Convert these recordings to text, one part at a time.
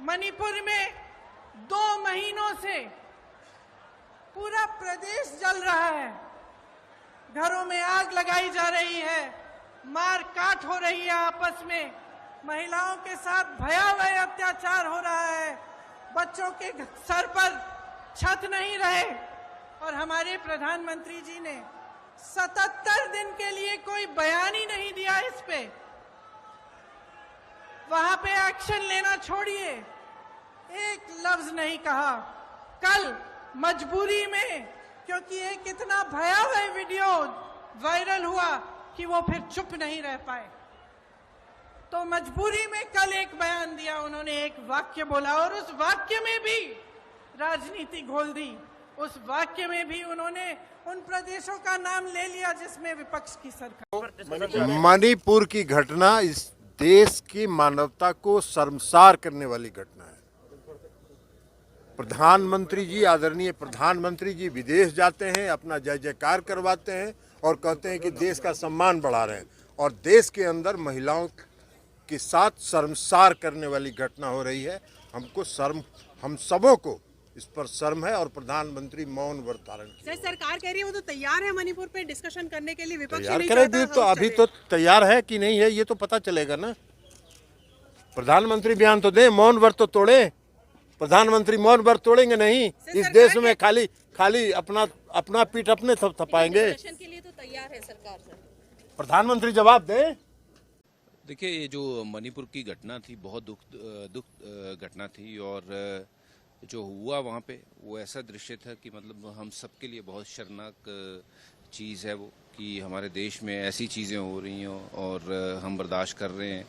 मणिपुर में 2 महीनों से पूरा प्रदेश जल रहा है, घरों में आग लगाई जा रही है, मार काट हो रही है आपस में, महिलाओं के साथ भयावह अत्याचार हो रहा है, बच्चों के सर पर छत नहीं रहे और हमारे प्रधानमंत्री जी ने 77 दिन के लिए कोई बयान ही नहीं दिया इस पे। वहां पे एक्शन लेना छोड़िए, एक लफ्ज नहीं कहा। कल मजबूरी में, क्योंकि एक इतना भयावह वीडियो वायरल हुआ कि वो फिर चुप नहीं रह पाए, तो मजबूरी में कल एक बयान दिया उन्होंने, एक वाक्य बोला और उस वाक्य में भी राजनीति घोल दी। उस वाक्य में भी उन्होंने उन प्रदेशों का नाम ले लिया जिसमें विपक्ष की सरकार। मणिपुर की घटना इस देश की मानवता को शर्मसार करने वाली घटना है। प्रधानमंत्री जी, आदरणीय प्रधानमंत्री जी विदेश जाते हैं, अपना जय जयकार करवाते हैं और कहते हैं कि देश का सम्मान बढ़ा रहे हैं, और देश के अंदर महिलाओं के साथ शर्मसार करने वाली घटना हो रही है। हमको शर्म, हम सबों को इस पर शर्म है और प्रधानमंत्री मौन व्रत धारण किया। सरकार कह रही है वो तो तैयार है मणिपुर पे डिस्कशन करने के लिए, विपक्ष तैयार करेगी तो अभी तो तैयार है कि नहीं है ये तो पता चलेगा ना। प्रधानमंत्री बयान तो दे, मौन व्रत तो तोड़े। प्रधानमंत्री मौन व्रत तोड़ेंगे नहीं। इस देश में खाली अपना पीठ अपने थपाएंगे। के लिए तो तैयार है सरकार से। प्रधानमंत्री जवाब दे। देखिए, ये जो मणिपुर की घटना थी बहुत दुख घटना थी, और जो हुआ वहाँ पे वो ऐसा दृश्य था कि मतलब हम सबके लिए बहुत शर्मनाक चीज़ है वो, कि हमारे देश में ऐसी चीज़ें हो रही हों और हम बर्दाश्त कर रहे हैं,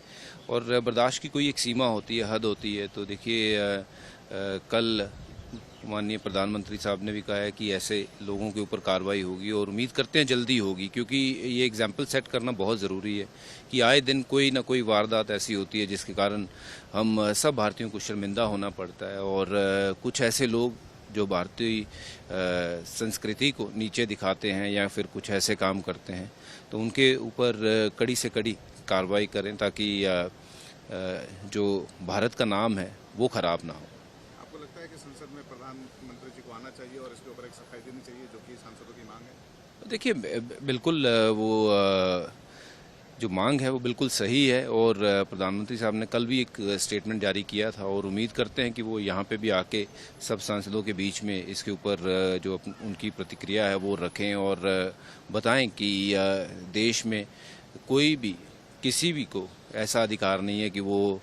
और बर्दाश्त की कोई एक सीमा होती है, हद होती है। तो देखिए, कल माननीय प्रधानमंत्री साहब ने भी कहा है कि ऐसे लोगों के ऊपर कार्रवाई होगी, और उम्मीद करते हैं जल्दी होगी, क्योंकि ये एग्जाम्पल सेट करना बहुत ज़रूरी है कि आए दिन कोई ना कोई वारदात ऐसी होती है जिसके कारण हम सब भारतीयों को शर्मिंदा होना पड़ता है, और कुछ ऐसे लोग जो भारतीय संस्कृति को नीचे दिखाते हैं या फिर कुछ ऐसे काम करते हैं, तो उनके ऊपर कड़ी से कड़ी कार्रवाई करें, ताकि जो भारत का नाम है वो खराब ना हो। आपको लगता है कि संसद में प्रधानमंत्री जी को आना चाहिए और इसके ऊपर एक सफाई देनी चाहिए, जो कि सांसदों की मांग है? देखिए, बिल्कुल वो जो मांग है वो बिल्कुल सही है, और प्रधानमंत्री साहब ने कल भी एक स्टेटमेंट जारी किया था, और उम्मीद करते हैं कि वो यहाँ पे भी आके सब सांसदों के बीच में इसके ऊपर जो उनकी प्रतिक्रिया है वो रखें, और बताएं कि देश में कोई भी किसी भी को ऐसा अधिकार नहीं है कि वो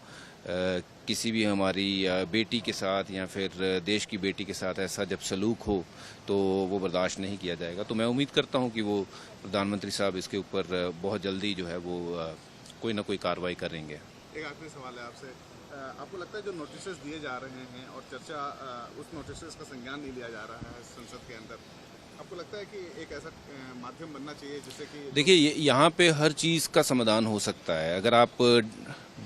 किसी भी हमारी बेटी के साथ या फिर देश की बेटी के साथ ऐसा जब सलूक हो तो वो बर्दाश्त नहीं किया जाएगा। तो मैं उम्मीद करता हूं कि वो प्रधानमंत्री साहब इसके ऊपर बहुत जल्दी जो है वो कोई ना कोई कार्रवाई करेंगे। एक आखिरी सवाल है आपसे, आपको लगता है जो नोटिस दिए जा रहे हैं और चर्चा उस नोटिस का संज्ञान नहीं लिया जा रहा है संसद के अंदर, आपको लगता है कि एक ऐसा माध्यम बनना चाहिए जिससे कि देखिए, यहाँ पे हर चीज़ का समाधान हो सकता है। अगर आप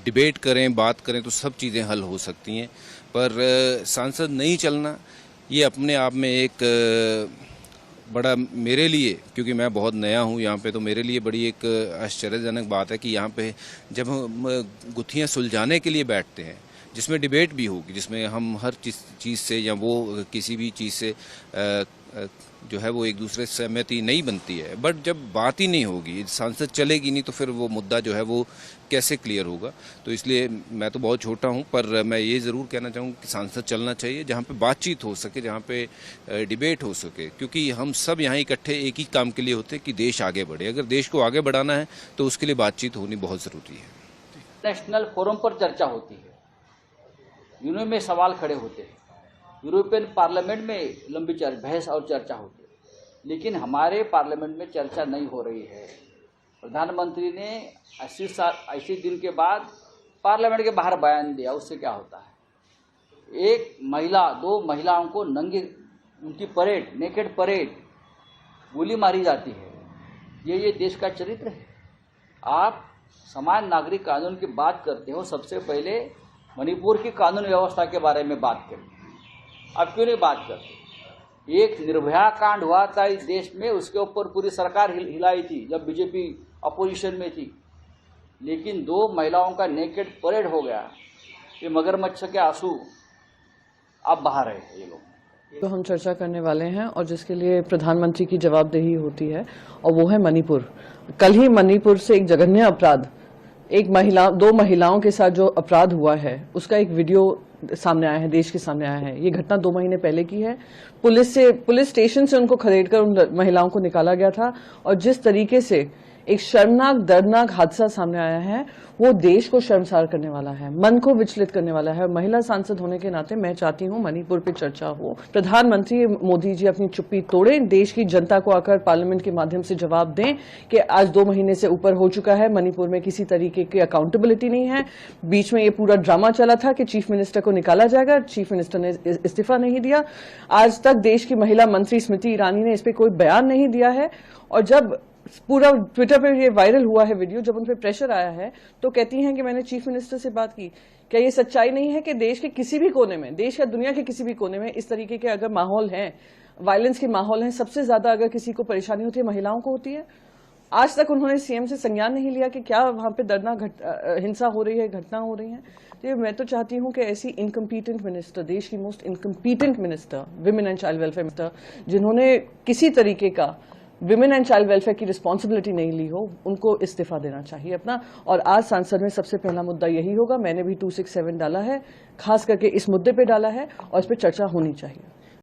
डिबेट करें, बात करें तो सब चीज़ें हल हो सकती हैं, पर सांसद नहीं चलना ये अपने आप में एक बड़ा, मेरे लिए, क्योंकि मैं बहुत नया हूँ यहाँ पे, तो मेरे लिए बड़ी एक आश्चर्यजनक बात है कि यहाँ पे जब हम गुत्थियाँ सुलझाने के लिए बैठते हैं, जिसमें डिबेट भी होगी, जिसमें हम हर चीज़ से या वो किसी भी चीज़ से जो है वो एक दूसरे से सहमति नहीं बनती है, बट जब बात ही नहीं होगी, सांसद चलेगी नहीं, तो फिर वो मुद्दा जो है वो कैसे क्लियर होगा। तो इसलिए मैं तो बहुत छोटा हूं, पर मैं ये ज़रूर कहना चाहूँगा कि सांसद चलना चाहिए जहां पे बातचीत हो सके, जहां पे डिबेट हो सके, क्योंकि हम सब यहाँ इकट्ठे एक ही काम के लिए होते हैं कि देश आगे बढ़े। अगर देश को आगे बढ़ाना है तो उसके लिए बातचीत होनी बहुत ज़रूरी है। नेशनल फोरम पर चर्चा होती है, यूनियन में सवाल खड़े होते हैं, यूरोपियन पार्लियामेंट में लंबी बहस और चर्चा होती है, लेकिन हमारे पार्लियामेंट में चर्चा नहीं हो रही है। प्रधानमंत्री ने 80 दिन के बाद पार्लियामेंट के बाहर बयान दिया, उससे क्या होता है? एक महिला, 2 महिलाओं को नंगे, उनकी परेड, नेकेड परेड, गोली मारी जाती है। ये देश का चरित्र है। आप समान नागरिक कानून की बात करते हो, सबसे पहले मणिपुर की कानून व्यवस्था के बारे में बात करें। आप क्यों नहीं बात करते? एक निर्भया कांड हुआ था इस देश में, उसके ऊपर पूरी सरकार हिलाई थी जब बीजेपी अपोजिशन में थी, लेकिन 2 महिलाओं का नेकेड परेड हो गया, ये मगरमच्छ के आंसू अब बहा रहे हैं ये लोग। तो हम चर्चा करने वाले हैं और जिसके लिए प्रधानमंत्री की जवाबदेही होती है और वो है मणिपुर। कल ही मणिपुर से एक जघन्य अपराध, दो महिलाओं के साथ जो अपराध हुआ है उसका एक वीडियो सामने आया है, देश के सामने आया है। ये घटना 2 महीने पहले की है। पुलिस स्टेशन से उनको खदेड़कर उन महिलाओं को निकाला गया था और जिस तरीके से एक शर्मनाक दर्दनाक हादसा सामने आया है वो देश को शर्मसार करने वाला है, मन को विचलित करने वाला है। महिला सांसद होने के नाते मैं चाहती हूं मणिपुर पे चर्चा हो। प्रधानमंत्री मोदी जी अपनी चुप्पी तोड़ें, देश की जनता को आकर पार्लियामेंट के माध्यम से जवाब दें कि आज 2 महीने से ऊपर हो चुका है, मणिपुर में किसी तरीके की अकाउंटेबिलिटी नहीं है। बीच में ये पूरा ड्रामा चला था कि चीफ मिनिस्टर को निकाला जाएगा, चीफ मिनिस्टर ने इस्तीफा नहीं दिया। आज तक देश की महिला मंत्री स्मृति ईरानी ने इस पर कोई बयान नहीं दिया है और जब पूरा ट्विटर पे ये वायरल हुआ है वीडियो, जब उन पे प्रेशर आया है तो कहती हैं कि मैंने चीफ मिनिस्टर से बात की। क्या ये सच्चाई नहीं है कि देश के किसी भी कोने में, देश या दुनिया के किसी भी कोने में इस तरीके के अगर माहौल हैं, वायलेंस के माहौल हैं, सबसे ज्यादा अगर किसी को परेशानी होती है महिलाओं को होती है। आज तक उन्होंने सीएम से संज्ञान नहीं लिया कि क्या वहां पे दर्दनाक हिंसा हो रही है, घटना हो रही है। तो मैं तो चाहती हूं कि ऐसी इनकम्पीटेंट मिनिस्टर, देश की most इनकम्पीटेंट minister, women and child welfare minister, जिन्होंने किसी तरीके का विमेन एंड चाइल्ड वेलफेयर की रिस्पॉन्सिबिलिटी नहीं ली हो, उनको इस्तीफा देना चाहिए अपना। और आज संसद में सबसे पहला मुद्दा यही होगा। मैंने भी 267 डाला है, खास करके इस मुद्दे पे डाला है और इस पर चर्चा होनी चाहिए।